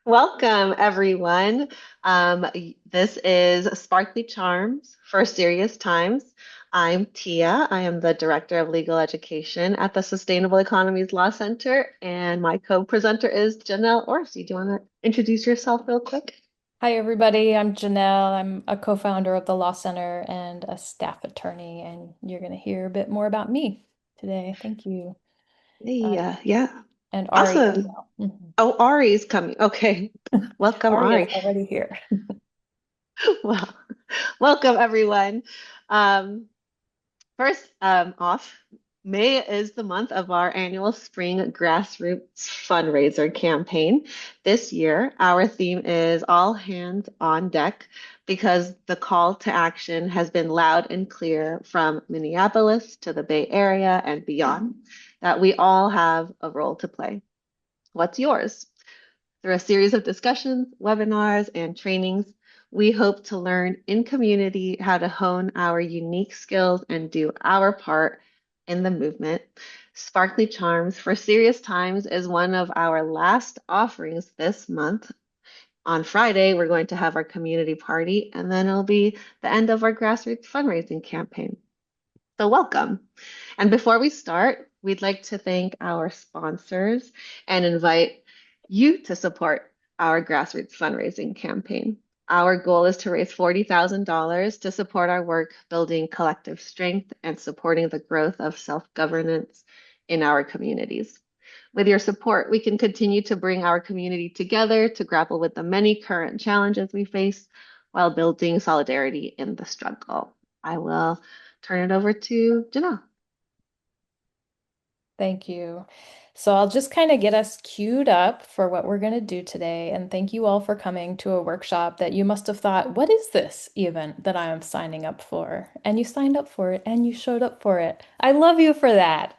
Welcome, everyone. This is Sparkly Charms for Serious Times. I'm Tia. I am the Director of Legal Education at the Sustainable Economies Law Center, and my co-presenter is Janelle Orsi. Do you want to introduce yourself real quick? Hi, everybody. I'm Janelle. I'm a co-founder of the Law Center and a staff attorney, and you're going to hear a bit more about me today. Thank you. Uh, Yeah, yeah. and Ari as Awesome. well. Mhm. Oh, Ari's coming. Okay. Welcome, Ari is Ari. already here. Well, welcome, everyone. Um, First off, May is the month of our annual Spring Grassroots Fundraiser Campaign. This year, our theme is All Hands on Deck because the call to action has been loud and clear from Minneapolis to the Bay Area and beyond that we all have a role to play. What's yours? Through a series of discussions, webinars, and trainings, we hope to learn in community how to hone our unique skills and do our part in the movement. Sparkly Charms for Serious Times is one of our last offerings this month. On Friday, we're going to have our community party, and then it'll be the end of our grassroots fundraising campaign. So, welcome. And before we start, we'd like to thank our sponsors and invite you to support our grassroots fundraising campaign. Our goal is to raise $40,000 to support our work building collective strength and supporting the growth of self-governance in our communities. With your support, we can continue to bring our community together to grapple with the many current challenges we face while building solidarity in the struggle. I will turn it over to Janelle. Thank you. So I'll just kind of get us queued up for what we're going to do today. And thank you all for coming to a workshop that you must have thought, what is this even that I am signing up for? And you signed up for it and you showed up for it. I love you for that.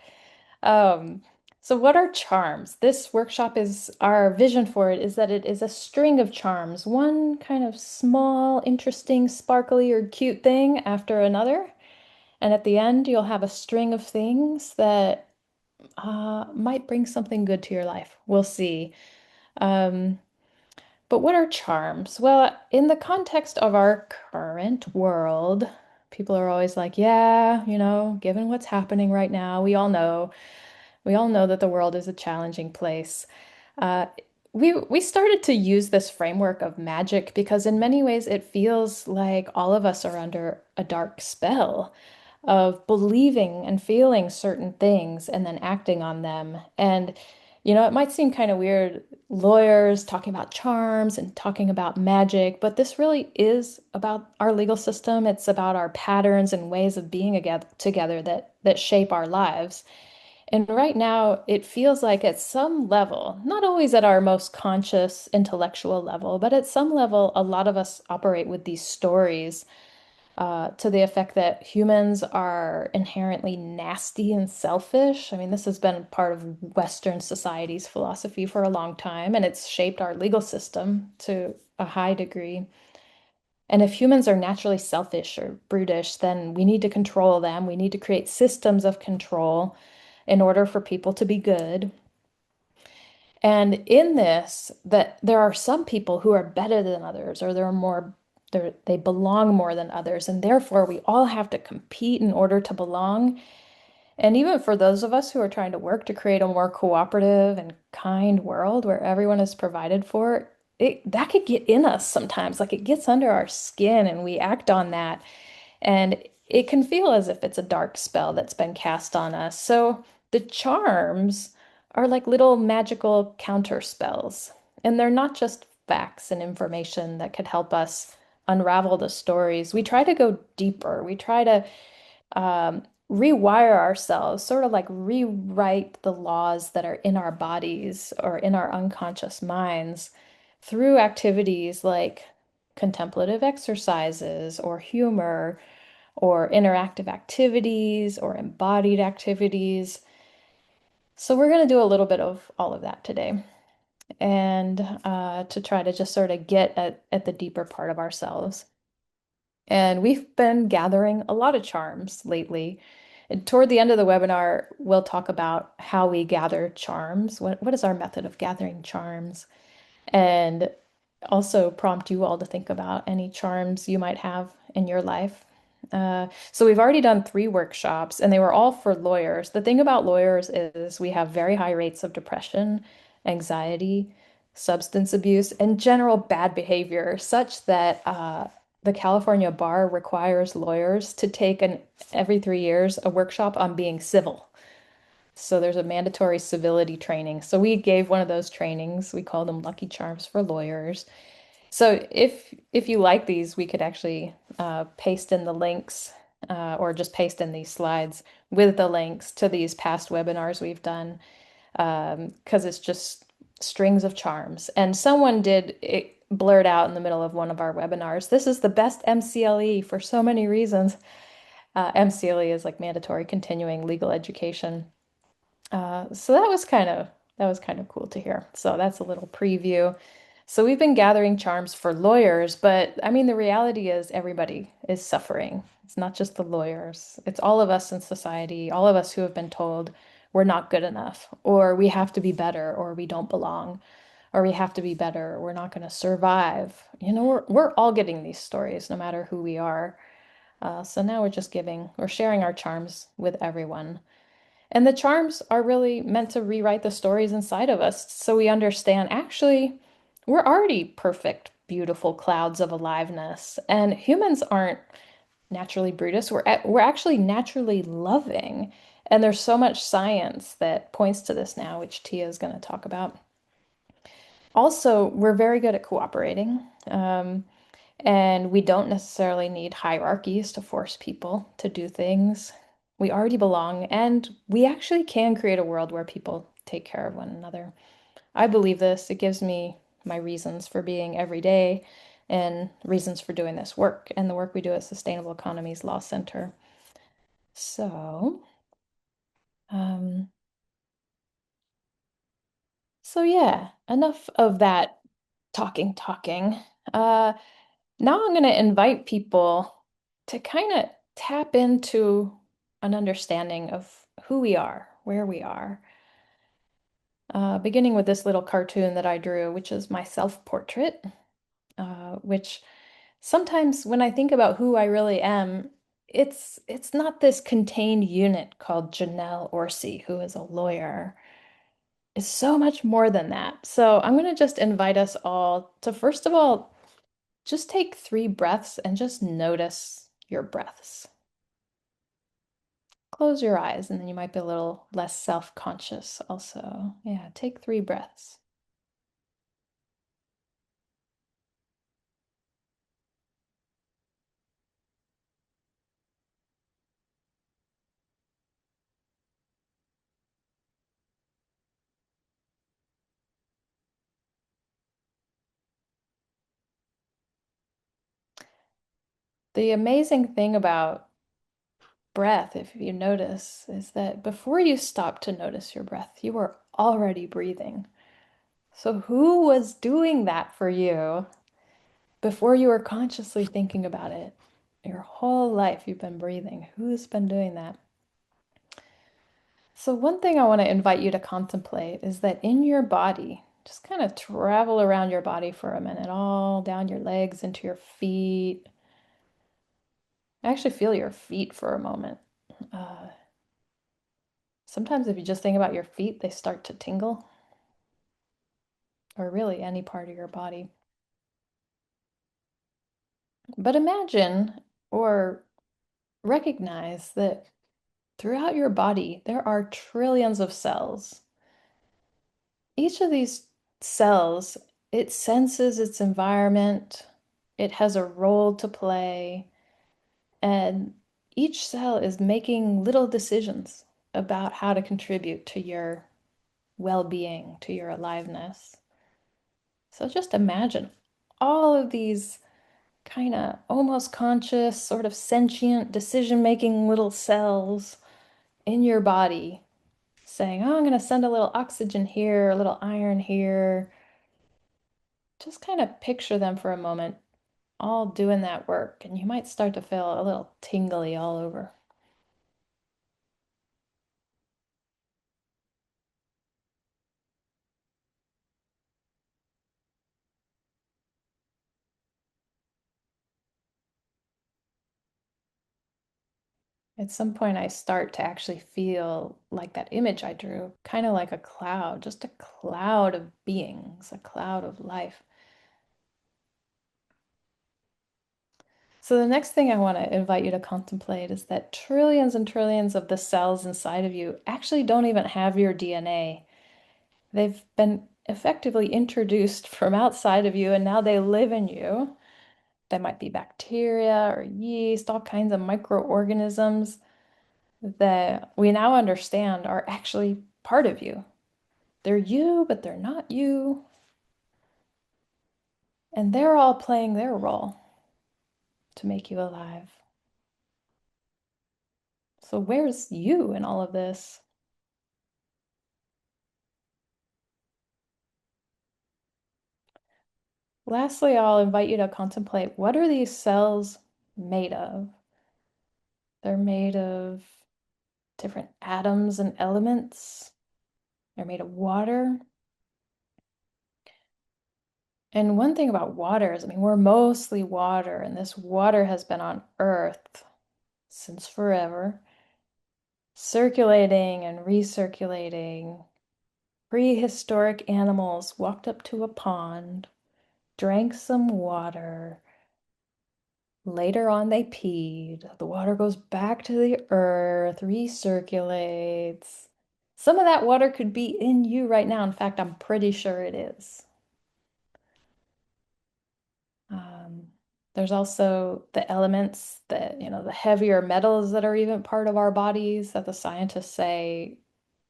Um, so what are charms? This workshop is our vision for it is that it is a string of charms, one kind of small, interesting, sparkly, or cute thing after another. And at the end, you'll have a string of things that might bring something good to your life. We'll see. Um, but what are charms? Well, in the context of our current world, people are always like, yeah, given what's happening right now, we all know that the world is a challenging place. Uh, we started to use this framework of magic because in many ways it feels like all of us are under a dark spell of believing and feeling certain things and then acting on them. And it might seem kind of weird, lawyers talking about charms and talking about magic, but this really is about our legal system. It's about our patterns and ways of being together that shape our lives. And right now, it feels like at some level, not always at our most conscious intellectual level, but at some level, a lot of us operate with these stories to the effect that humans are inherently nasty and selfish. I mean, this has been part of Western society's philosophy for a long time, and it's shaped our legal system to a high degree. And if humans are naturally selfish or brutish, then we need to control them. We need to create systems of control in order for people to be good. And in this, that there are some people who are better than others, or they belong more than others, and therefore we all have to compete in order to belong. And even for those of us who are trying to work to create a more cooperative and kind world where everyone is provided for, that could get in us sometimes. Like it gets under our skin and we act on that. And it can feel as if it's a dark spell that's been cast on us. So the charms are like little magical counter spells. And they're not just facts and information that could help us unravel the stories. We try to go deeper. We try to rewire ourselves, sort of like rewrite the laws that are in our bodies or in our unconscious minds through activities like contemplative exercises or humor or interactive activities or embodied activities. So, we're going to do a little bit of all of that today and to try to just sort of get at the deeper part of ourselves. And we've been gathering a lot of charms lately. And toward the end of the webinar, we'll talk about how we gather charms. What is our method of gathering charms? and also prompt you all to think about any charms you might have in your life. So we've already done 3 workshops, and they were all for lawyers. The thing about lawyers is we have very high rates of depression, anxiety, substance abuse, and general bad behavior, such that the California bar requires lawyers to take an every 3 years a workshop on being civil. So there's a mandatory civility training. So we gave one of those trainings. We call them Lucky Charms for lawyers. So if you like these, we could actually paste in the links or just paste in these slides with the links to these past webinars we've done because it's just strings of charms. And someone did it blurt out in the middle of one of our webinars, this is the best MCLE for so many reasons. MCLE is like mandatory continuing legal education. So that was kind of cool to hear. So that's a little preview. So we've been gathering charms for lawyers, but I mean the reality is everybody is suffering. It's not just the lawyers. It's all of us in society, all of us who have been told we're not good enough, or we have to be better, or we don't belong, or we have to be better, we're not going to survive. You know, we're all getting these stories, no matter who we are. So now we're sharing our charms with everyone. And the charms are really meant to rewrite the stories inside of us so we understand actually, we're already perfect, beautiful clouds of aliveness. And humans aren't naturally Brutus. We're actually naturally loving. And there's so much science that points to this now, which Tia is going to talk about. Also, we're very good at cooperating. And we don't necessarily need hierarchies to force people to do things. We already belong, and we actually can create a world where people take care of one another. I believe this. It gives me my reasons for being every day and reasons for doing this work and the work we do at Sustainable Economies Law Center. So, um, so yeah, enough of that talking. Uh, Now I'm going to invite people to kind of tap into an understanding of who we are, where we are. Beginning with this little cartoon that I drew, which is my self-portrait, which sometimes when I think about who I really am, it's not this contained unit called Janelle Orsi, who is a lawyer. It's so much more than that. So I'm going to just invite us all to, first of all, just take 3 breaths and just notice your breaths. Close your eyes, and then you might be a little less self-conscious also. Yeah, take 3 breaths. The amazing thing about breath, if you notice, is that before you stop to notice your breath, you are already breathing. So who was doing that for you before you were consciously thinking about it? Your whole life you've been breathing. Who's been doing that? So, one thing I want to invite you to contemplate is that in your body, just kind of travel around your body for a minute, all down your legs into your feet. Actually, feel your feet for a moment. Uh, Sometimes, if you just think about your feet, they start to tingle, or really any part of your body. But imagine or recognize that throughout your body, there are trillions of cells. Each of these cells, it senses its environment, it has a role to play, and each cell is making little decisions about how to contribute to your well-being, to your aliveness. So just imagine all of these kind of almost conscious, sort of sentient, decision-making little cells in your body saying, oh, I'm going to send a little oxygen here, a little iron here. Just kind of picture them for a moment, all doing that work, and you might start to feel a little tingly all over. At some point, I start to actually feel like that image I drew, kind of like a cloud, just a cloud of beings, a cloud of life. So, the next thing I want to invite you to contemplate is that trillions and trillions of the cells inside of you actually don't even have your DNA. They've been effectively introduced from outside of you, and now they live in you. That might be bacteria or yeast, all kinds of microorganisms that we now understand are actually part of you. They're you, but they're not you. And they're all playing their role to make you alive. So, where's you in all of this? Lastly, I'll invite you to contemplate what are these cells made of? They're made of different atoms and elements. They're made of water. And one thing about water is, I mean, we're mostly water, and this water has been on Earth since forever, circulating and recirculating. Prehistoric animals walked up to a pond, drank some water. Later on, they peed. The water goes back to the earth, recirculates. Some of that water could be in you right now. In fact, I'm pretty sure it is. Um, there's also the elements that, the heavier metals that are even part of our bodies that the scientists say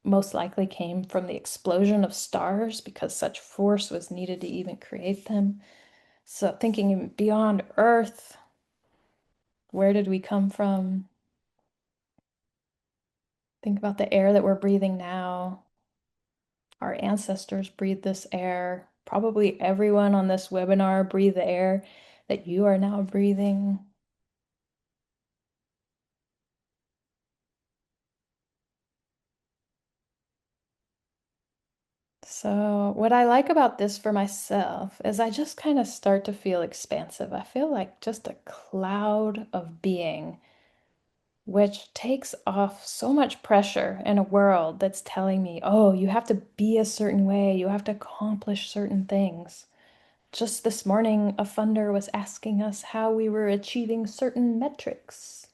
most likely came from the explosion of stars because such force was needed to even create them. So, thinking beyond Earth, where did we come from? Think about the air that we're breathing now. Our ancestors breathed this air. Probably everyone on this webinar breathed the air that you are now breathing. So, what I like about this for myself is I just kind of start to feel expansive. I feel like just a cloud of being, which takes off so much pressure in a world that's telling me, oh, you have to be a certain way, you have to accomplish certain things. Just this morning, a funder was asking us how we were achieving certain metrics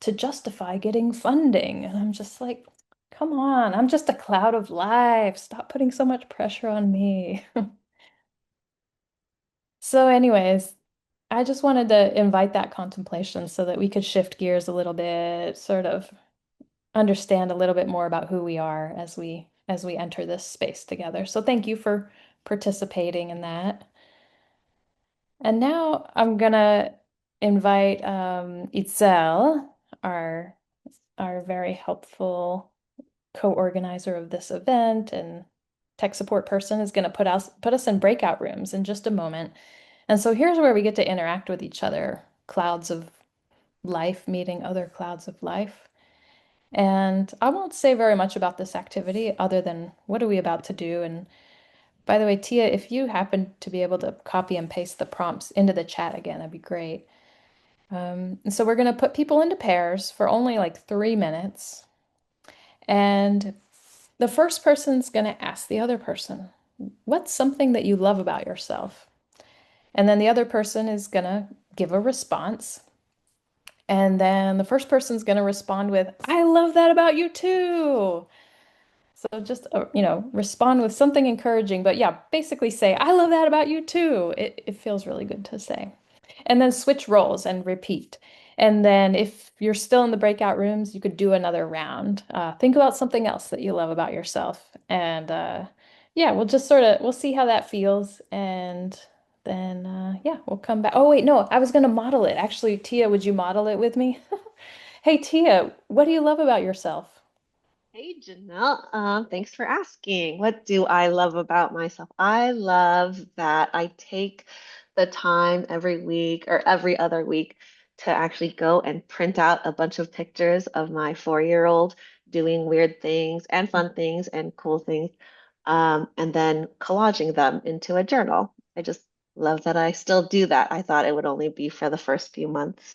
to justify getting funding. And I'm just like, come on, I'm just a cloud of life. Stop putting so much pressure on me. So, anyways, I just wanted to invite that contemplation so that we could shift gears a little bit, sort of understand a little bit more about who we are as we enter this space together. So, thank you for participating in that. And now I'm gonna invite Itzel, our our very helpful co-organizer of this event and tech support person, is gonna put us in breakout rooms in just a moment. And so here's where we get to interact with each other, clouds of life meeting other clouds of life. And I won't say very much about this activity other than what are we about to do. And by the way, Tia, if you happen to be able to copy and paste the prompts into the chat again, that'd be great. And so we're going to put people into pairs for only like 3 minutes. And the first person's going to ask the other person, what's something that you love about yourself? And then the other person is going to give a response. And then the first person's going to respond with, I love that about you too. So just, respond with something encouraging, but yeah, basically say, I love that about you too. It feels really good to say. And then switch roles and repeat. And then if you're still in the breakout rooms, you could do another round. Think about something else that you love about yourself. And yeah, we'll see how that feels. And then, yeah, we'll come back. Oh, wait, no, I was going to model it. Actually, Tia, would you model it with me? Hey, Tia, what do you love about yourself? Hey, Janelle. Thanks for asking. What do I love about myself? I love that I take the time every week or every other week to actually go and print out a bunch of pictures of my 4-year-old doing weird things and fun things and cool things, and then collaging them into a journal. I just love that I still do that. I thought it would only be for the first few months,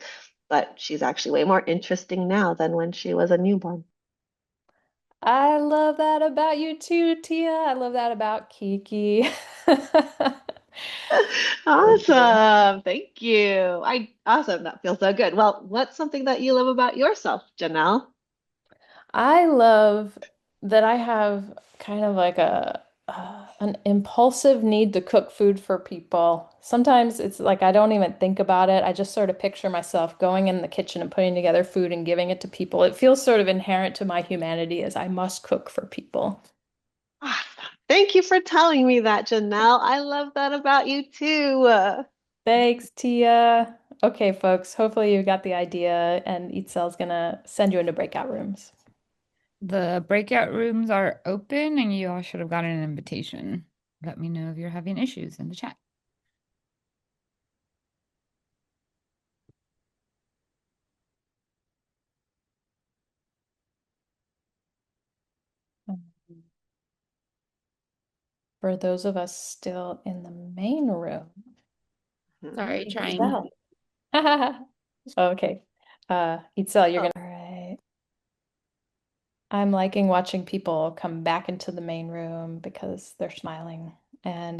but she's actually way more interesting now than when she was a newborn. I love that about you too, Tia. I love that about Kiki. Thank you. Awesome. Thank you. Awesome. That feels so good. Well, what's something that you love about yourself, Janelle? I love that I have kind of like an impulsive need to cook food for people. Sometimes it's like I don't even think about it. I just sort of picture myself going in the kitchen and putting together food and giving it to people. It feels sort of inherent to my humanity as I must cook for people. Awesome. Thank you for telling me that, Janelle. I love that about you too. Thanks, Tia. Okay, folks, hopefully you got the idea and Itzel's gonna send you into breakout rooms. The breakout rooms are open and you all should have gotten an invitation. Let me know if you're having issues in the chat. For those of us still in the main room, Sorry, Mhm. trying. Itzel. Okay. Itzel, you're gonna. All right. I'm liking watching people come back into the main room because they're smiling. And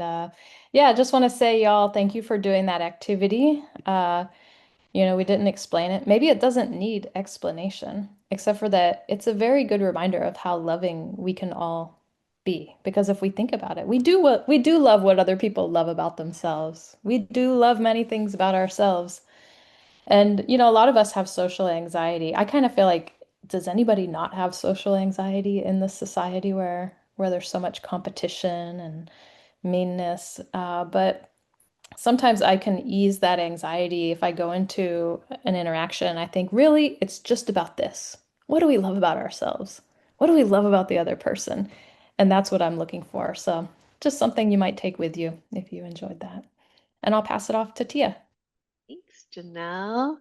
yeah, I just want to say, y'all, thank you for doing that activity. We didn't explain it. Maybe it doesn't need explanation, except for that it's a very good reminder of how loving we can all be. Because if we think about it, we do love what other people love about themselves. We do love many things about ourselves. And, a lot of us have social anxiety. I kind of feel like, does anybody not have social anxiety in this society where there's so much competition and meanness? But sometimes I can ease that anxiety if I go into an interaction. I think, really, it's just about this. What do we love about ourselves? What do we love about the other person? And that's what I'm looking for. So, just something you might take with you if you enjoyed that. And I'll pass it off to Tia. Thanks, Janelle.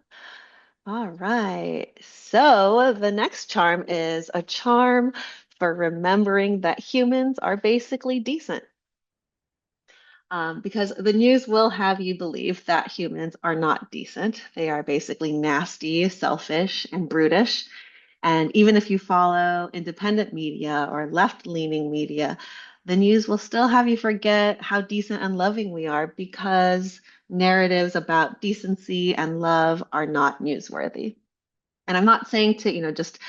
All right. So the next charm is a charm for remembering that humans are basically decent. Because the news will have you believe that humans are not decent. They are basically nasty, selfish, and brutish. And even if you follow independent media or left-leaning media, the news will still have you forget how decent and loving we are because narratives about decency and love are not newsworthy. And I'm not saying to, just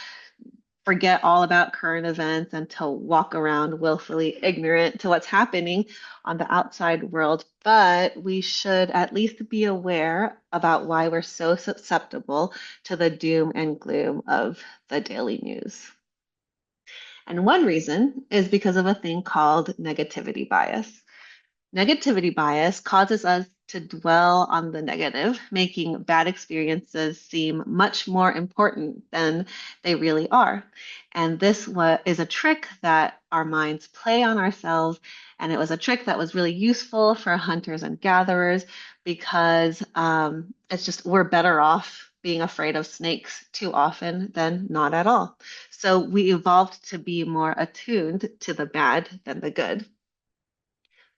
forget all about current events and to walk around willfully ignorant to what's happening on the outside world, but we should at least be aware about why we're so susceptible to the doom and gloom of the daily news. And one reason is because of a thing called negativity bias. Negativity bias causes us to dwell on the negative, making bad experiences seem much more important than they really are. And this is a trick that our minds play on ourselves. And it was a trick that was really useful for hunters and gatherers because it's just we're better off being afraid of snakes too often than not at all. So we evolved to be more attuned to the bad than the good.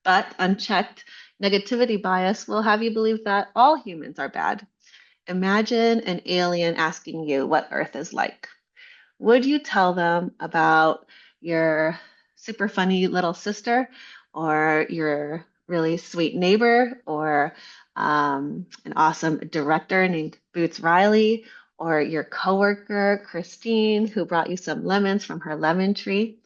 But unchecked, negativity bias will have you believe that all humans are bad. Imagine an alien asking you what Earth is like. Would you tell them about your super funny little sister or your really sweet neighbor or an awesome director named Boots Riley or your coworker, Christine, who brought you some lemons from her lemon tree?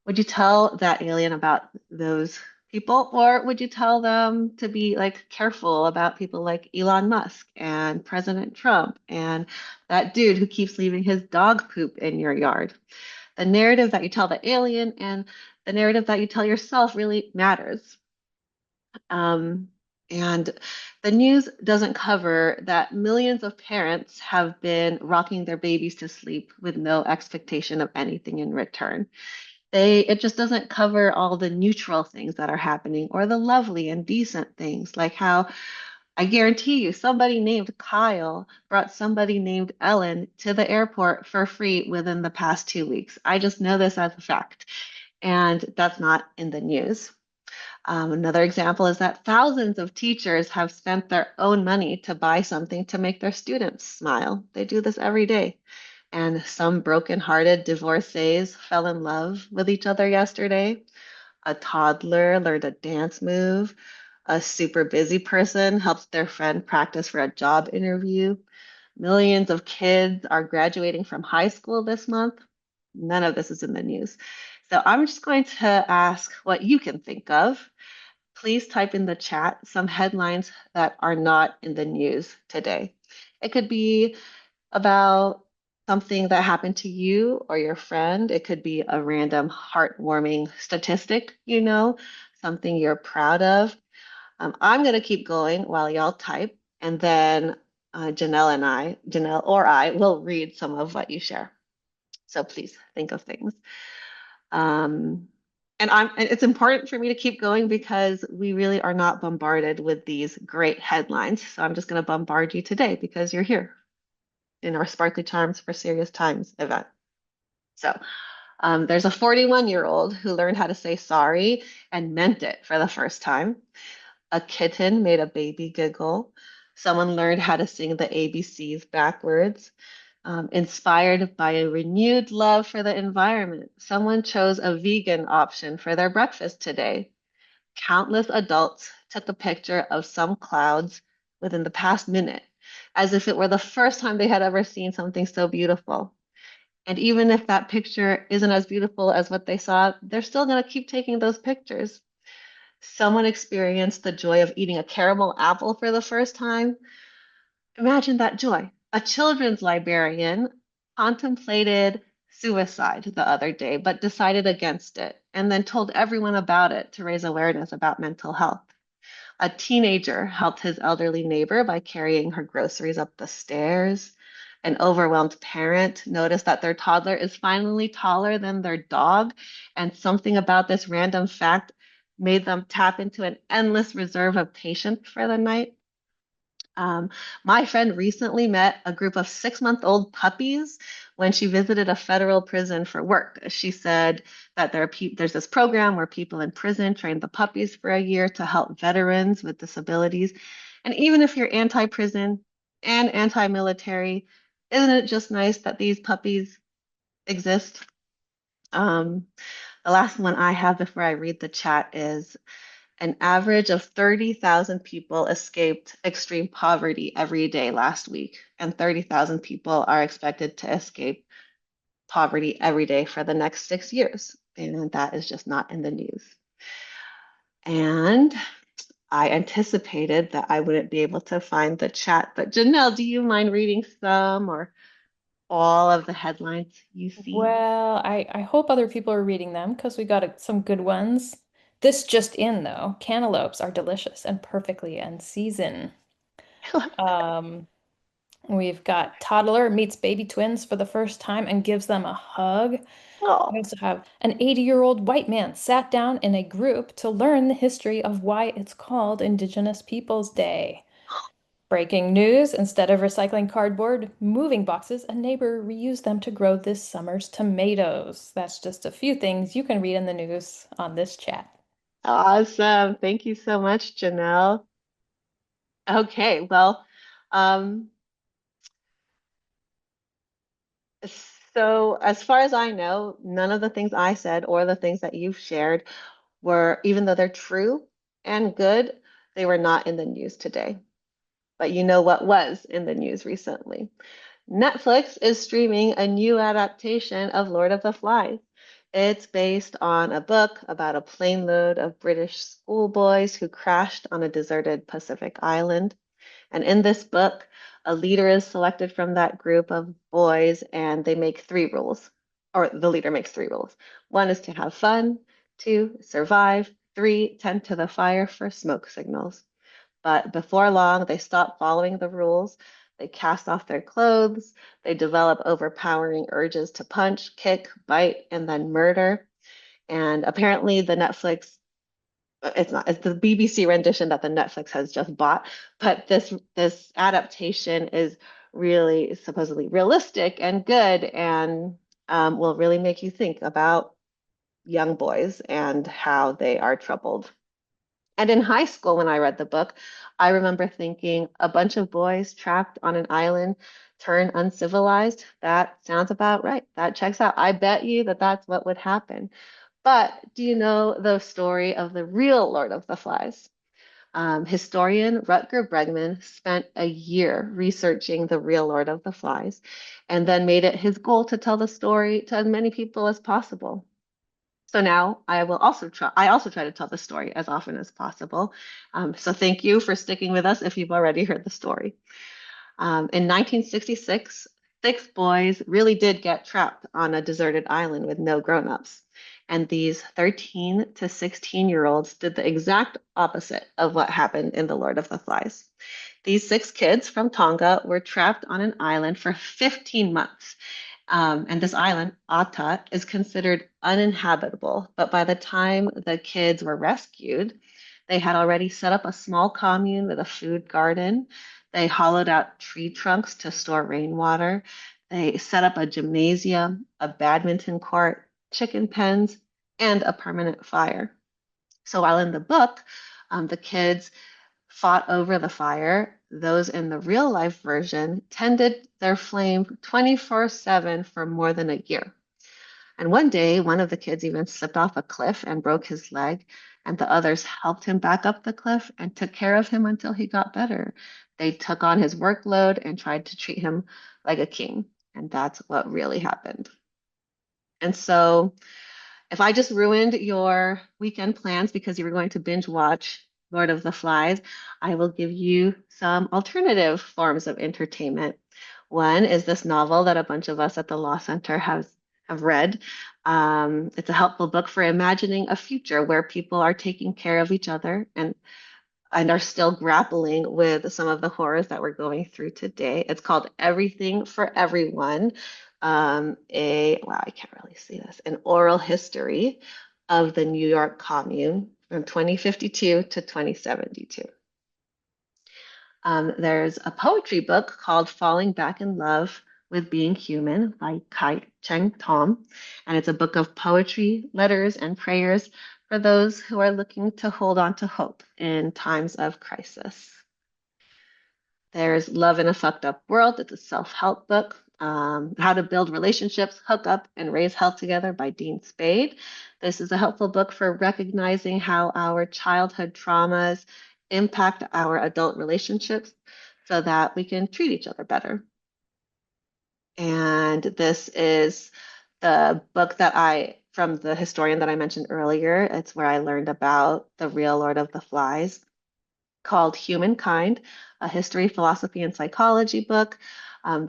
Would you tell that alien about those people, or would you tell them to be like careful about people like Elon Musk and President Trump and that dude who keeps leaving his dog poop in your yard? The narrative that you tell the alien and the narrative that you tell yourself really matters. Um, and the news doesn't cover that millions of parents have been rocking their babies to sleep with no expectation of anything in return. It just doesn't cover all the neutral things that are happening or the lovely and decent things, like how I guarantee you somebody named Kyle brought somebody named Ellen to the airport for free within the past 2 weeks. I just know this as a fact, and that's not in the news. Another example is that thousands of teachers have spent their own money to buy something to make their students smile. They do this every day. And some broken-hearted divorcees fell in love with each other yesterday. A toddler learned a dance move. A super busy person helped their friend practice for a job interview. Millions of kids are graduating from high school this month. None of this is in the news. So I'm just going to ask what you can think of. Please type in the chat some headlines that are not in the news today. It could be about something that happened to you or your friend. It could be a random heartwarming statistic, something you're proud of. I'm going to keep going while y'all type, and then Janelle or I will read some of what you share. So please think of things. Um, and it's important for me to keep going because we really are not bombarded with these great headlines. So I'm just going to bombard you today because you're here in our Sparkly Charms for Serious Times event. So there's a 41-year-old who learned how to say sorry and meant it for the first time. A kitten made a baby giggle. Someone learned how to sing the ABCs backwards. Inspired by a renewed love for the environment, someone chose a vegan option for their breakfast today. Countless adults took a picture of some clouds within the past minute, as if it were the first time they had ever seen something so beautiful. And even if that picture isn't as beautiful as what they saw, they're still going to keep taking those pictures. Someone experienced the joy of eating a caramel apple for the first time. Imagine that joy. A children's librarian contemplated suicide the other day, but decided against it and then told everyone about it to raise awareness about mental health. A teenager helped his elderly neighbor by carrying her groceries up the stairs. An overwhelmed parent noticed that their toddler is finally taller than their dog, and something about this random fact made them tap into an endless reserve of patience for the night. My friend recently met a group of 6-month-old puppies when she visited a federal prison for work. She said that there's this program where people in prison train the puppies for a year to help veterans with disabilities. And even if you're anti-prison and anti-military, isn't it just nice that these puppies exist? Um, the last one I have before I read the chat is an average of 30,000 people escaped extreme poverty every day last week, and 30,000 people are expected to escape poverty every day for the next 6 years. And that is just not in the news. And I anticipated that I wouldn't be able to find the chat, but Janelle, do you mind reading some or all of the headlines you see? Well, I hope other people are reading them because we got some good ones. This just in, though, cantaloupes are delicious and perfectly in season. Um, we've got toddler meets baby twins for the first time and gives them a hug. We Oh, also have an 80-year-old white man sat down in a group to learn the history of why it's called Indigenous Peoples Day. Breaking news, instead of recycling cardboard, moving boxes, a neighbor reused them to grow this summer's tomatoes. That's just a few things you can read in the news on this chat. awesome. Thank you so much, Janelle. Okay, well, um, so as far as I know, none of the things I said or the things that you've shared were, even though they're true and good, they were not in the news today. But you know what was in the news recently? Netflix is streaming a new adaptation of Lord of the Flies. It's based on a book about a plane load of British schoolboys who crashed on a deserted Pacific island. And in this book, a leader is selected from that group of boys, and they make 3 rules, or the leader makes 3 rules. One is to have fun, two, survive, three, tend to the fire for smoke signals. But before long, they stop following the rules. They cast off their clothes. They develop overpowering urges to punch, kick, bite, and then murder. And apparently, the Netflix it's not it's the BBC rendition that the Netflix has just bought, but this adaptation is really supposedly realistic and good and will really make you think about young boys and how they are troubled. And in high school, when I read the book, I remember thinking a bunch of boys trapped on an island turn uncivilized. That sounds about right. That checks out. I bet you that that's what would happen. But do you know the story of the real Lord of the Flies? Historian Rutger Bregman spent a year researching the real Lord of the Flies and then made it his goal to tell the story to as many people as possible. So now I also try to tell the story as often as possible. So thank you for sticking with us if you've already heard the story. In 1966, six boys really did get trapped on a deserted island with no grown-ups. And these 13 to 16-year-olds did the exact opposite of what happened in The Lord of the Flies. These six kids from Tonga were trapped on an island for 15 months. And this island, Ata, is considered uninhabitable. But by the time the kids were rescued, they had already set up a small commune with a food garden. They hollowed out tree trunks to store rainwater. They set up a gymnasium, a badminton court, chicken pens, and a permanent fire. So while in the book, the kids fought over the fire, those in the real life version tended their flame 24/7 for more than a year. And one day, one of the kids even slipped off a cliff and broke his leg, and the others helped him back up the cliff and took care of him until he got better. They took on his workload and tried to treat him like a king. And that's what really happened. And so if I just ruined your weekend plans because you were going to binge watch Lord of the Flies, I will give you some alternative forms of entertainment. One is this novel that a bunch of us at the Law Center have read. It's a helpful book for imagining a future where people are taking care of each other and are still grappling with some of the horrors that we're going through today. It's called Everything for Everyone. Wow, I can't really see this, an oral history of the New York Commune from 2052 to 2072. There's a poetry book called Falling Back in Love with Being Human by Kai Cheng Tom. And it's a book of poetry, letters, and prayers for those who are looking to hold on to hope in times of crisis. There's Love in a Fucked Up World. It's a self-help book. How to Build Relationships, Hook Up, and Raise Hell Together by Dean Spade. This is a helpful book for recognizing how our childhood traumas impact our adult relationships so that we can treat each other better. And this is the book from the historian that I mentioned earlier. It's where I learned about the real Lord of the Flies, called Humankind, a history, philosophy, and psychology book.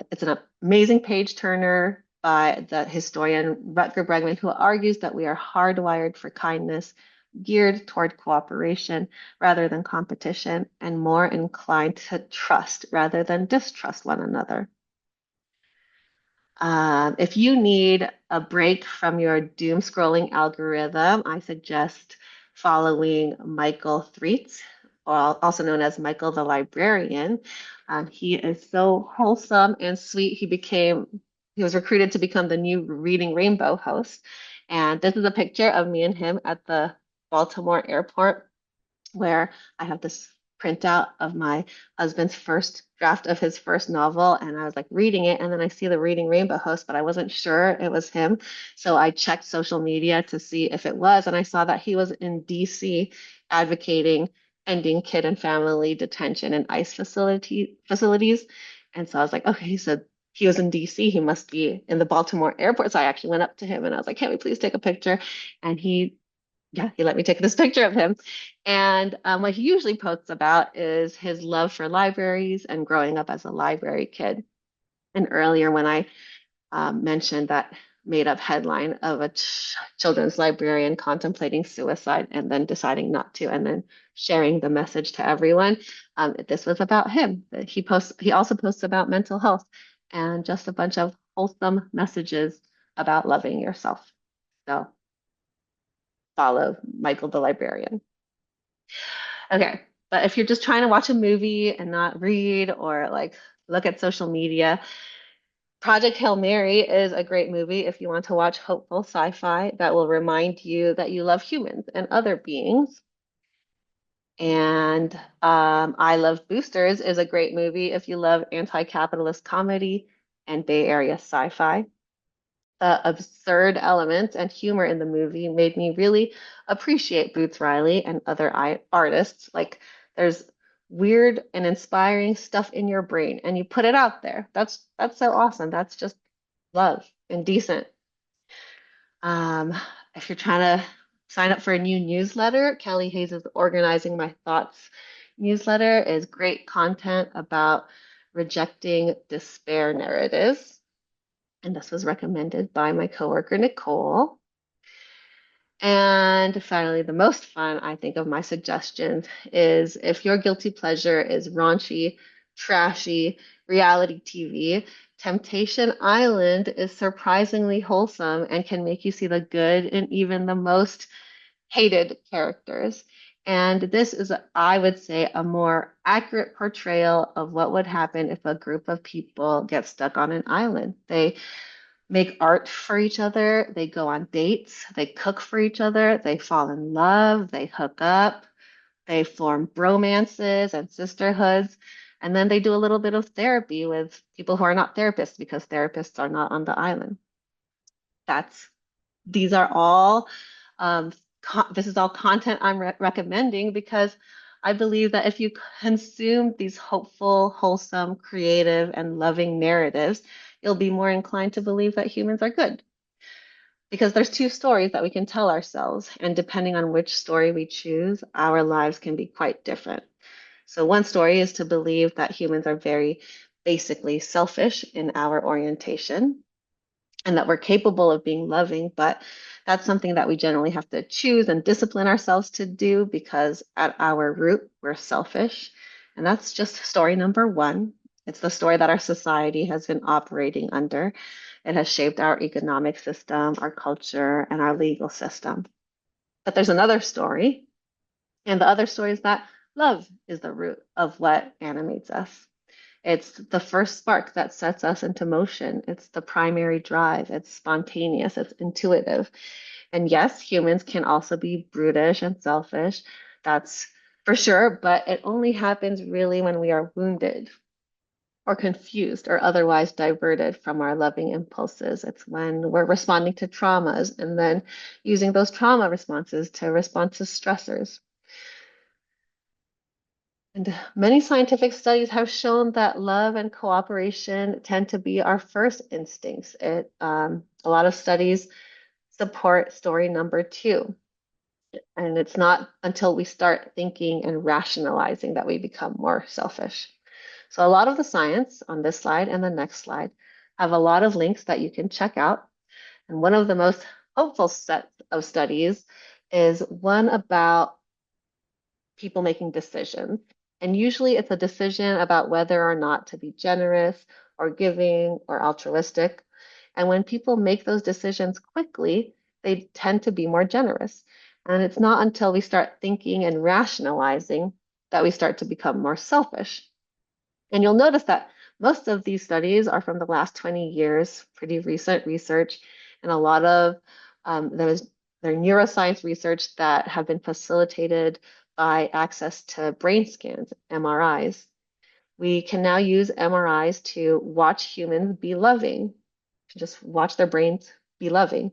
It's an amazing page turner by the historian Rutger Bregman, who argues that we are hardwired for kindness, geared toward cooperation rather than competition, and more inclined to trust rather than distrust one another. If you need a break from your doom scrolling algorithm, I suggest following Michael Threets, also known as Michael the Librarian. He is so wholesome and sweet. He was recruited to become the new Reading Rainbow host. And this is a picture of me and him at the Baltimore airport where I have this printout of my husband's first draft of his first novel, and I was like reading it, and then I see the Reading Rainbow host, but I wasn't sure it was him. So I checked social media to see if it was, and I saw that he was in DC advocating ending kid and family detention in ICE facilities. And so I was like, okay, so he was in DC, he must be in the Baltimore airport. So I actually went up to him and I was like, can we please take a picture? And he let me take this picture of him. And what he usually posts about is his love for libraries and growing up as a library kid. And earlier, when I mentioned that made up headline of a children's librarian contemplating suicide and then deciding not to, and then sharing the message to everyone, this was about him. He also posts about mental health and just a bunch of wholesome messages about loving yourself. So follow Michael the Librarian. Okay, but if you're just trying to watch a movie and not read or like look at social media, Project Hail Mary is a great movie if you want to watch hopeful sci-fi that will remind you that you love humans and other beings. And I Love Boosters is a great movie if you love anti-capitalist comedy and Bay Area sci-fi. The absurd elements and humor in the movie made me really appreciate Boots Riley and other artists. Like, there's weird and inspiring stuff in your brain, and you put it out there. That's so awesome. That's just love and decent. Um, if you're trying to sign up for a new newsletter, Kelly Hayes' Organizing My Thoughts newsletter is great content about rejecting despair narratives. And this was recommended by my coworker, Nicole. And finally, the most fun, I think, of my suggestions is if your guilty pleasure is raunchy, trashy reality TV, Temptation Island is surprisingly wholesome and can make you see the good in even the most hated characters. And this is, I would say, a more accurate portrayal of what would happen if a group of people get stuck on an island. They make art for each other, they go on dates, they cook for each other, they fall in love, they hook up, they form bromances and sisterhoods, and then they do a little bit of therapy with people who are not therapists because therapists are not on the island. That's these are all this is all content I'm recommending because I believe that if you consume these hopeful, wholesome, creative, and loving narratives, you'll be more inclined to believe that humans are good. Because there's two stories that we can tell ourselves, and depending on which story we choose, our lives can be quite different. So, one story is to believe that humans are very basically selfish in our orientation and that we're capable of being loving, but that's something that we generally have to choose and discipline ourselves to do because at our root, we're selfish. And that's just story number one. It's the story that our society has been operating under. It has shaped our economic system, our culture, and our legal system. But there's another story, and the other story is that love is the root of what animates us. It's the first spark that sets us into motion. It's the primary drive. It's spontaneous. It's intuitive. And yes, humans can also be brutish and selfish. That's for sure. But it only happens really when we are wounded or confused or otherwise diverted from our loving impulses. It's when we're responding to traumas and then using those trauma responses to respond to stressors. And many scientific studies have shown that love and cooperation tend to be our first instincts. A lot of studies support story number two. And it's not until we start thinking and rationalizing that we become more selfish. So, a lot of the science on this slide and the next slide have a lot of links that you can check out. And one of the most hopeful sets of studies is one about people making decisions. And usually it's a decision about whether or not to be generous or giving or altruistic. And when people make those decisions quickly, they tend to be more generous. And it's not until we start thinking and rationalizing that we start to become more selfish. And you'll notice that most of these studies are from the last 20 years, pretty recent research, and a lot of those they're neuroscience research that have been facilitated by access to brain scans, MRIs. We can now use MRIs to watch humans be loving, to just watch their brains be loving.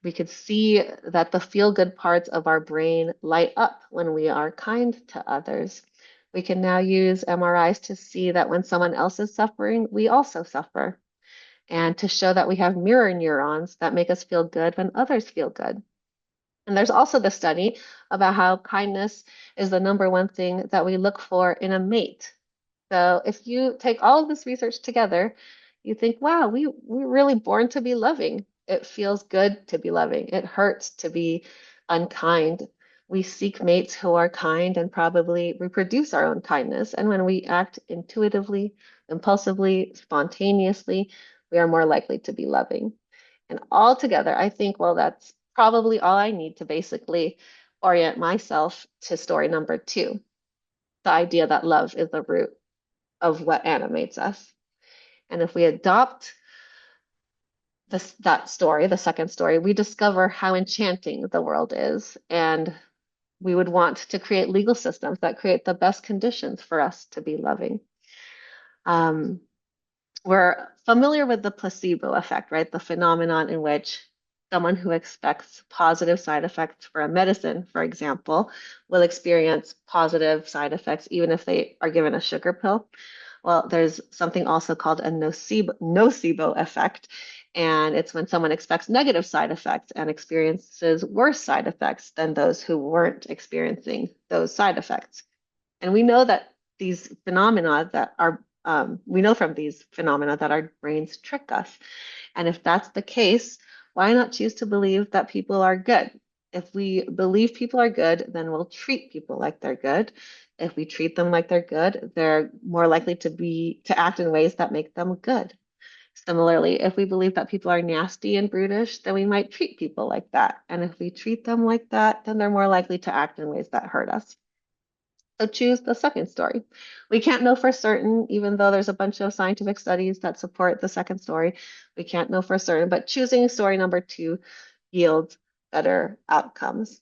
We could see that the feel-good parts of our brain light up when we are kind to others. We can now use MRIs to see that when someone else is suffering, we also suffer, and to show that we have mirror neurons that make us feel good when others feel good. And there's also the study about how kindness is the number one thing that we look for in a mate. So if you take all of this research together, you think, wow, we're really born to be loving. It feels good to be loving. It hurts to be unkind. We seek mates who are kind and probably reproduce our own kindness. And when we act intuitively, impulsively, spontaneously, we are more likely to be loving. And altogether, I think, well, that's probably all I need to basically orient myself to story number two, the idea that love is the root of what animates us. And if we adopt that story, the second story, we discover how enchanting the world is. And we would want to create legal systems that create the best conditions for us to be loving. Um, we're familiar with the placebo effect, right? The phenomenon in which someone who expects positive side effects for a medicine, for example, will experience positive side effects even if they are given a sugar pill. Well, there's something also called a nocebo effect, and it's when someone expects negative side effects and experiences worse side effects than those who weren't experiencing those side effects. And we know that these phenomena that are, we know from these phenomena that our brains trick us. And if that's the case, why not choose to believe that people are good? If we believe people are good, then we'll treat people like they're good. If we treat them like they're good, they're more likely to act in ways that make them good. Similarly, if we believe that people are nasty and brutish, then we might treat people like that. And if we treat them like that, then they're more likely to act in ways that hurt us. So choose the second story. We can't know for certain, even though there's a bunch of scientific studies that support the second story. We can't know for certain, but choosing story number two yields better outcomes.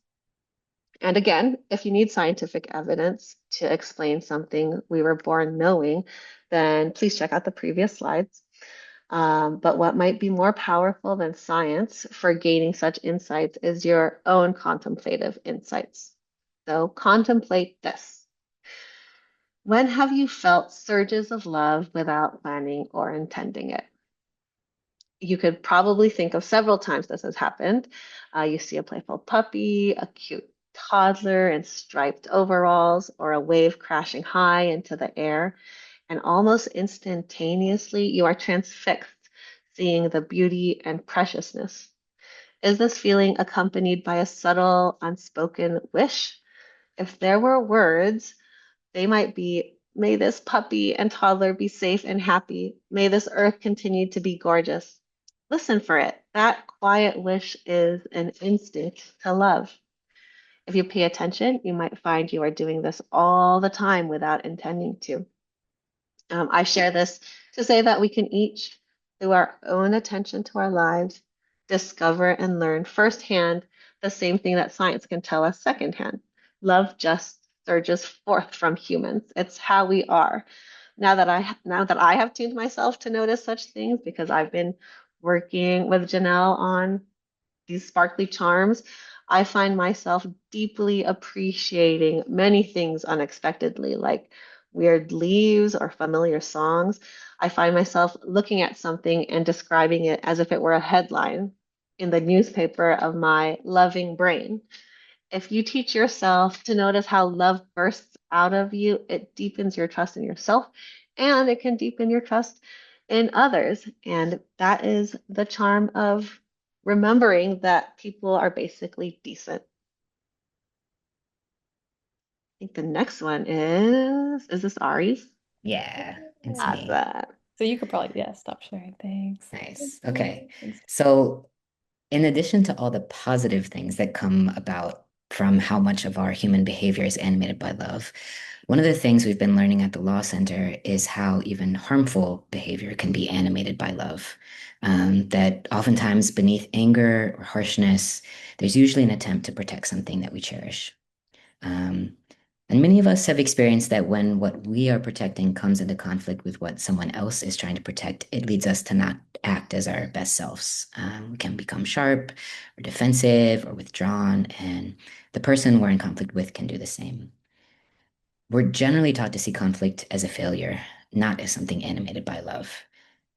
And again, if you need scientific evidence to explain something we were born knowing, then please check out the previous slides. But what might be more powerful than science for gaining such insights is your own contemplative insights. So contemplate this. When have you felt surges of love without planning or intending it? You could probably think of several times this has happened. You see a playful puppy, a cute toddler in striped overalls, or a wave crashing high into the air, and almost instantaneously you are transfixed, seeing the beauty and preciousness. Is this feeling accompanied by a subtle, unspoken wish? If there were words, they might be, may this puppy and toddler be safe and happy. May this earth continue to be gorgeous. Listen for it. That quiet wish is an instinct to love. If you pay attention, you might find you are doing this all the time without intending to. I share this to say that we can each, through our own attention to our lives, discover and learn firsthand the same thing that science can tell us secondhand. Love just surges forth from humans. It's how we are. Now that I have tuned myself to notice such things because I've been working with Janelle on these sparkly charms, I find myself deeply appreciating many things unexpectedly, like weird leaves or familiar songs. I find myself looking at something and describing it as if it were a headline in the newspaper of my loving brain. If you teach yourself to notice how love bursts out of you, it deepens your trust in yourself and it can deepen your trust in others. And that is the charm of remembering that people are basically decent. I think the next one is this Ari's? Yeah, it's me. Awesome. So you could probably, yeah, stop sharing. Thanks. Nice. Okay. Thanks. So, in addition to all the positive things that come about from how much of our human behavior is animated by love, one of the things we've been learning at the Law Center is how even harmful behavior can be animated by love. That oftentimes beneath anger or harshness, there's usually an attempt to protect something that we cherish. Um, and many of us have experienced that when what we are protecting comes into conflict with what someone else is trying to protect, it leads us to not act as our best selves. We can become sharp or defensive or withdrawn, and the person we're in conflict with can do the same. We're generally taught to see conflict as a failure, not as something animated by love.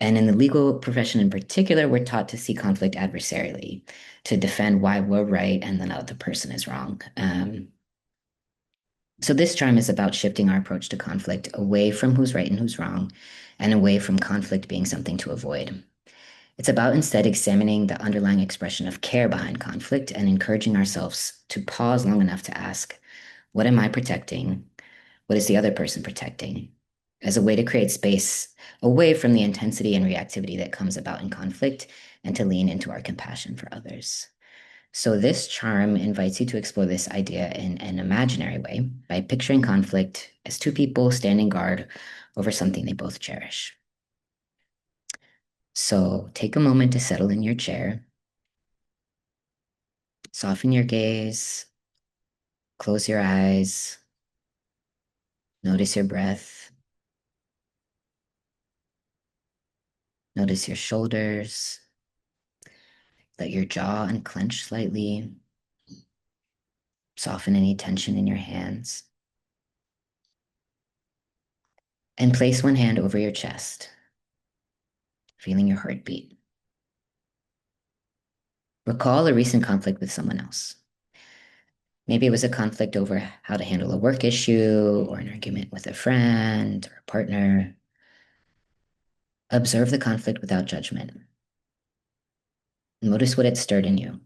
And in the legal profession in particular, we're taught to see conflict adversarially, to defend why we're right and the other person is wrong. So this charm is about shifting our approach to conflict away from who's right and who's wrong, and away from conflict being something to avoid. It's about instead examining the underlying expression of care behind conflict and encouraging ourselves to pause long enough to ask, what am I protecting? What is the other person protecting? As a way to create space away from the intensity and reactivity that comes about in conflict and to lean into our compassion for others. So, this charm invites you to explore this idea in an imaginary way by picturing conflict as two people standing guard over something they both cherish. So, take a moment to settle in your chair, soften your gaze, Close your eyes. Notice your breath. Notice your shoulders. Let your jaw unclench slightly. Soften any tension in your hands. And place one hand over your chest, feeling your heartbeat. Recall a recent conflict with someone else. Maybe it was a conflict over how to handle a work issue or an argument with a friend or a partner. Observe the conflict without judgment. Notice what it stirred in you.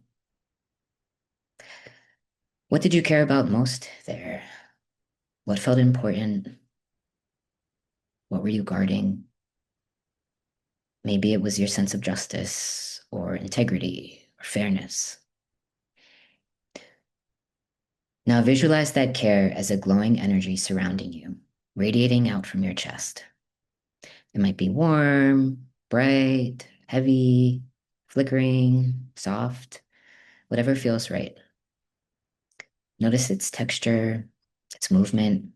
What did you care about most there? What felt important? What were you guarding? Maybe it was your sense of justice or integrity or fairness. Now visualize that care as a glowing energy surrounding you, radiating out from your chest. It might be warm, bright, heavy, flickering, soft, whatever feels right. Notice its texture, its movement.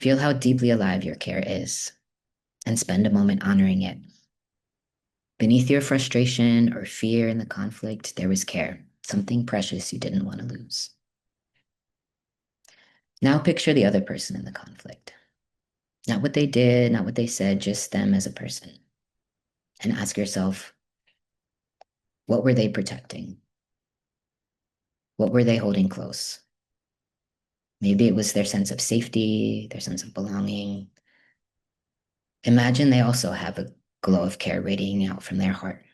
Feel how deeply alive your care is, and spend a moment honoring it. Beneath your frustration or fear in the conflict, there was care, something precious you didn't want to lose. Now picture the other person in the conflict. Not what they did, not what they said, just them as a person. And ask yourself, what were they protecting? What were they holding close? Maybe it was their sense of safety, their sense of belonging. Imagine they also have a glow of care radiating out from their heart.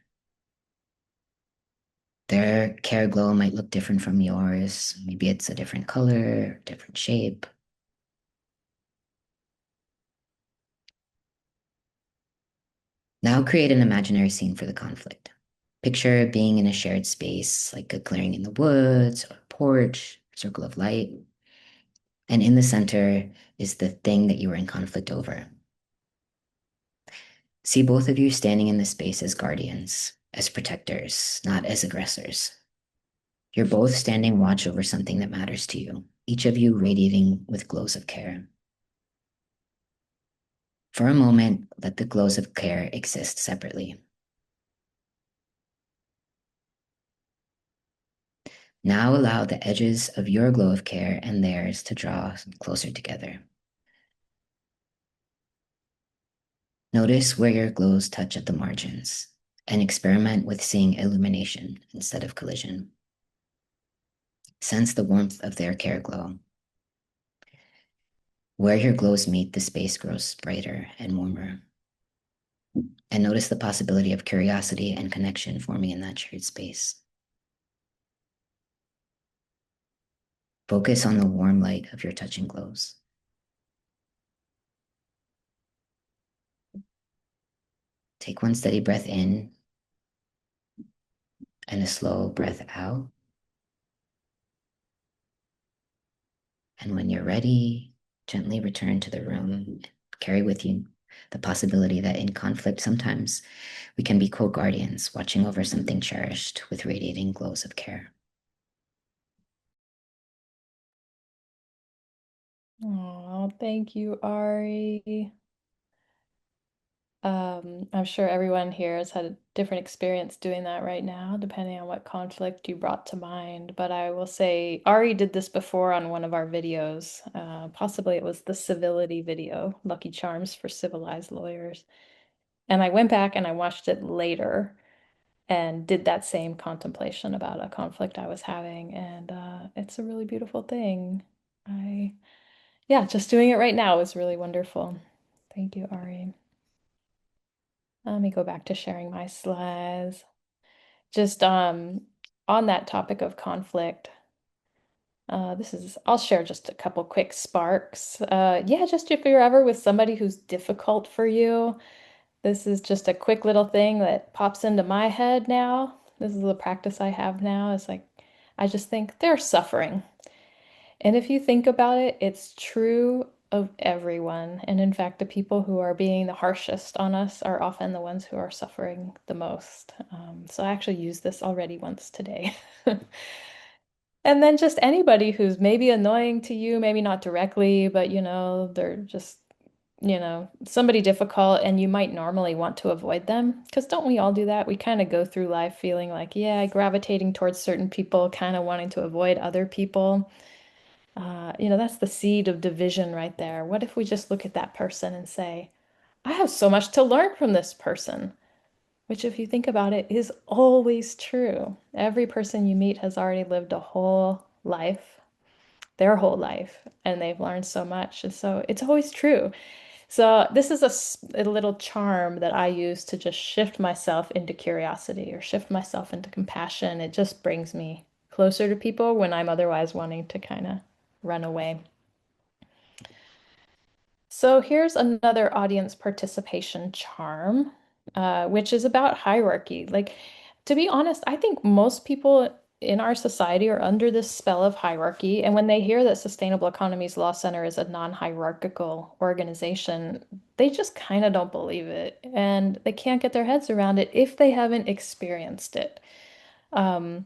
Their care glow might look different from yours. Maybe it's a different color, different shape. Now create an imaginary scene for the conflict. Picture being in a shared space, like a clearing in the woods or a porch, circle of light. And in the center is the thing that you were in conflict over. See both of you standing in the space as guardians, as protectors, not as aggressors. You're both standing watch over something that matters to you, each of you radiating with glows of care. For a moment, let the glows of care exist separately. Now allow the edges of your glow of care and theirs to draw closer together. Notice where your glows touch at the margins and experiment with seeing illumination instead of collision. Sense the warmth of their care glow. Where your glows meet, the space grows brighter and warmer. And notice the possibility of curiosity and connection forming in that shared space. Focus on the warm light of your touching glows. Take one steady breath in and a slow breath out. And when you're ready, gently return to the room and carry with you the possibility that in conflict, sometimes we can be co-guardians watching over something cherished with radiating glows of care. Oh, thank you, Ari. I'm sure everyone here has had a different experience doing that right now, depending on what conflict you brought to mind. But I will say Ari did this before on one of our videos. Possibly it was the civility video, Lucky Charms for Civilized Lawyers. And I went back and I watched it later and did that same contemplation about a conflict I was having. And it's a really beautiful thing. Yeah, just doing it right now is really wonderful. Thank you, Ari. Let me go back to sharing my slides. Just on that topic of conflict, I'll share just a couple quick sparks. Yeah, just if you're ever with somebody who's difficult for you, this is just a quick little thing that pops into my head now. This is the practice I have now. It's like, I just think they're suffering. And if you think about it, it's true of everyone. And in fact, the people who are being the harshest on us are often the ones who are suffering the most. So I actually used this already once today. And then just anybody who's maybe annoying to you, maybe not directly, but they're just, somebody difficult and you might normally want to avoid them. Because don't we all do that? We kind of go through life feeling like, yeah, gravitating towards certain people, kind of wanting to avoid other people. That's the seed of division right there. What if we just look at that person and say, I have so much to learn from this person? Which, if you think about it, is always true. Every person you meet has already lived a whole life, their whole life, and they've learned so much. And so it's always true. So this is a little charm that I use to just shift myself into curiosity or shift myself into compassion. It just brings me closer to people when I'm otherwise wanting to kind of run away. So here's another audience participation charm, which is about hierarchy. Like, to be honest, I think most people in our society are under this spell of hierarchy. And when they hear that Sustainable Economies Law Center is a non-hierarchical organization, they just kind of don't believe it. And they can't get their heads around it if they haven't experienced it. Um,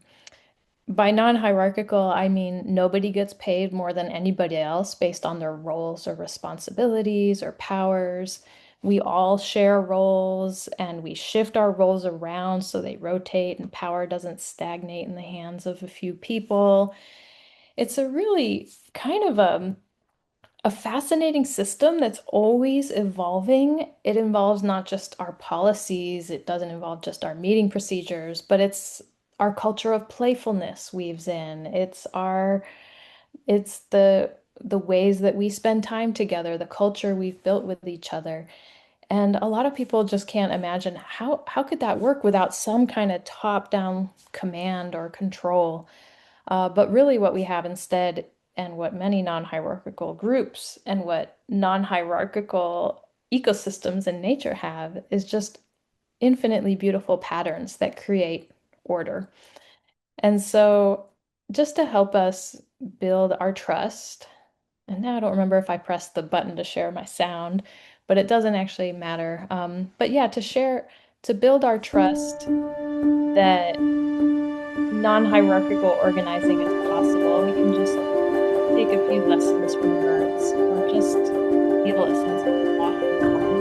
by non-hierarchical, I mean nobody gets paid more than anybody else based on their roles or responsibilities or powers. We all share roles and we shift our roles around so they rotate and power doesn't stagnate in the hands of a few people. It's a really kind of a fascinating system that's always evolving. It involves not just our policies, it doesn't involve just our meeting procedures, but it's our culture of playfulness weaves in. It's the ways that we spend time together, the culture we've built with each other. And a lot of people just can't imagine how could that work without some kind of top-down command or control. But really, what we have instead, and what many non-hierarchical groups and what non-hierarchical ecosystems in nature have, is just infinitely beautiful patterns that create order. And so, just to help us build our trust, and now I don't remember if I pressed the button to share my sound, but it doesn't actually matter. But yeah, to build our trust that non-hierarchical organizing is possible. We can just take a few lessons from birds or just feel a sense of awe and calm.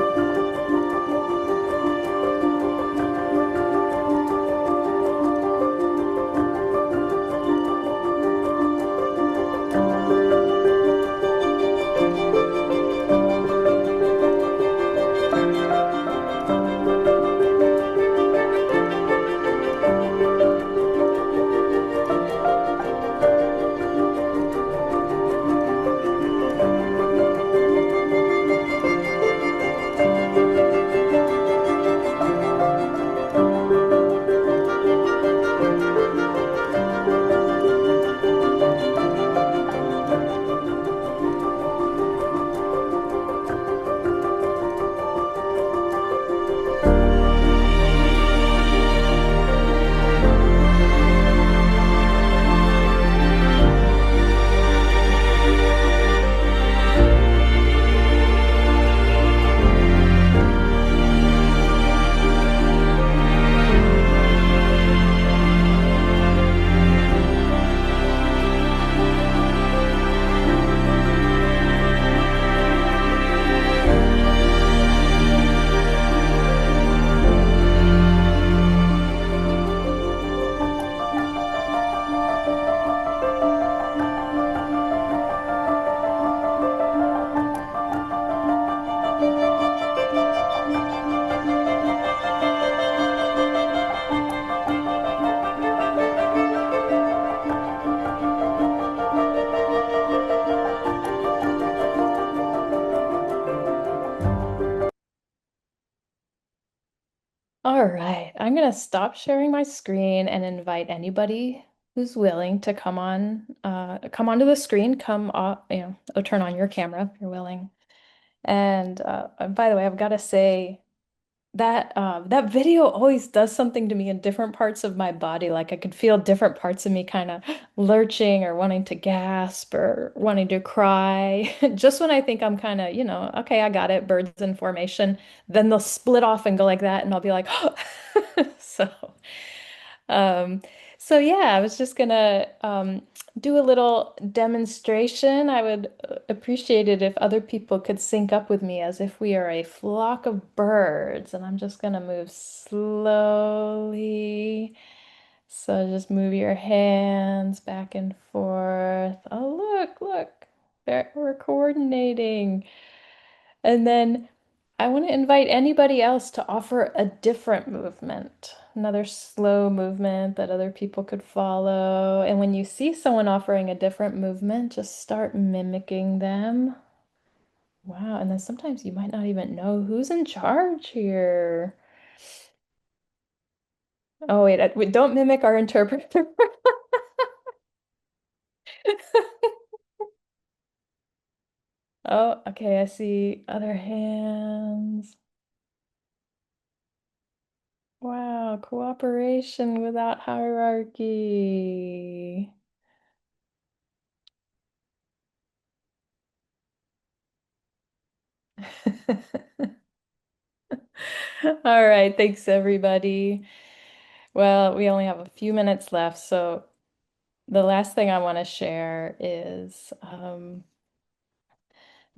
All right, I'm gonna stop sharing my screen and invite anybody who's willing to come onto the screen, come off, turn on your camera if you're willing. And by the way, I've got to say that that video always does something to me in different parts of my body. Like I could feel different parts of me kind of lurching or wanting to gasp or wanting to cry. Just when I think I'm kind of, okay, I got it, birds in formation, then they'll split off and go like that, and I'll be like, so, um, So yeah, I was just gonna do a little demonstration. I would appreciate it if other people could sync up with me as if we are a flock of birds. And I'm just gonna move slowly. So just move your hands back and forth. Oh, look, we're coordinating. And then I want to invite anybody else to offer a different movement, another slow movement that other people could follow. And when you see someone offering a different movement, just start mimicking them. Wow. And then sometimes you might not even know who's in charge here. Oh, wait, wait, don't mimic our interpreter. Oh, okay, I see other hands. Wow, cooperation without hierarchy. All right, thanks everybody. Well, we only have a few minutes left, so the last thing I want to share is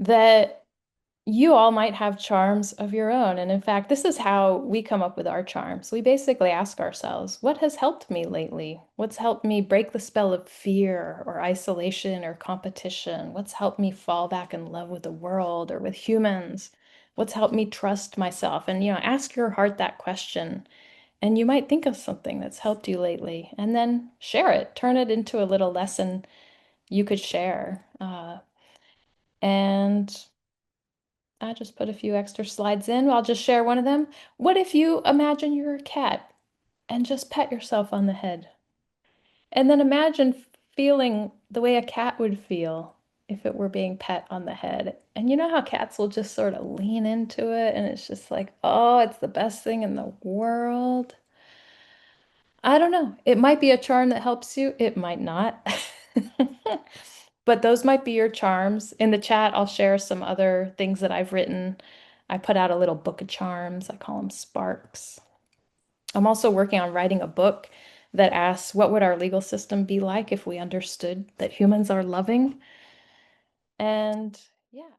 that you all might have charms of your own. And in fact, this is how we come up with our charms. We basically ask ourselves, what has helped me lately? What's helped me break the spell of fear or isolation or competition? What's helped me fall back in love with the world or with humans? What's helped me trust myself? And, ask your heart that question. And you might think of something that's helped you lately and then share it, turn it into a little lesson you could share. And I just put a few extra slides in. I'll just share one of them. What if you imagine you're a cat and just pet yourself on the head? And then imagine feeling the way a cat would feel if it were being pet on the head. And you know how cats will just sort of lean into it and it's just like, oh, it's the best thing in the world. I don't know. It might be a charm that helps you. It might not. But those might be your charms. In the chat, I'll share some other things that I've written. I put out a little book of charms. I call them sparks. I'm also working on writing a book that asks, what would our legal system be like if we understood that humans are loving? And yeah.